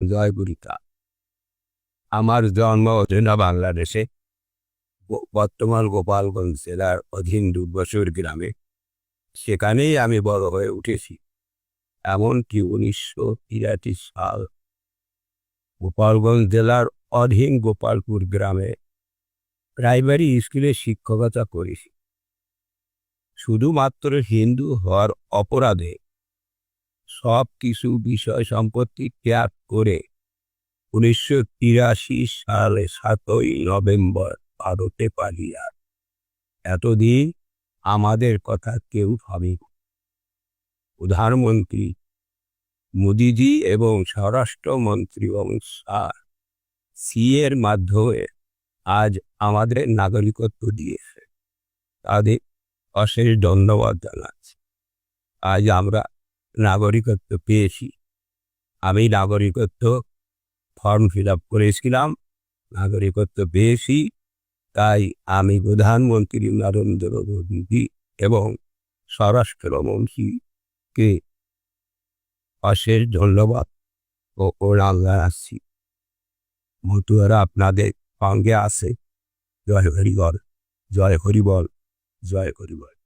জয় গুরিকা। আমার জন্ম অধুনা বাংলাদেশে, বর্তমান গোপালগঞ্জ জেলার অধীন দুর্বাসুর গ্রামে। সেখানেই আমি বড় হয়ে উঠেছি। এমনকি 1983 সাল গোপালগঞ্জ জেলার অধীন গোপালপুর গ্রামে প্রাইমারি স্কুলে শিক্ষকতা করেছি। শুধুমাত্র হিন্দু হওয়ার অপরাধে সব কিছু বিষয় সম্পত্তি ত্যাগ করে 1983 সালে 7ই নভেম্বর ভারতে পালিয়ে। এতদিন আমাদের কথা কেউ ভাবেনি। প্রধানমন্ত্রী মোদিজি এবং স্বরাষ্ট্রমন্ত্রী অমিত শাহ এর মাধ্যমে আজ আমাদের নাগরিকত্ব দিয়েছে। তাদের অশেষ ধন্যবাদ জানাচ্ছি। আজ আমরা নাগরিকত্ব পেয়েছি। আমি নাগরিকত্ব ফর্ম ফিল আপ করেছিলাম, নাগরিকত্ব পেয়েছি। তাই আমি প্রধানমন্ত্রী নরেন্দ্র মোদী এবং স্বরাষ্ট্রমন্ত্রীকে অশেষ ধন্যবাদ ও প্রণাম জানাচ্ছি। মতুয়ারা আপনাদের সঙ্গে আছে। জয় হরিবল, জয় হরিবল, জয় হরিবল।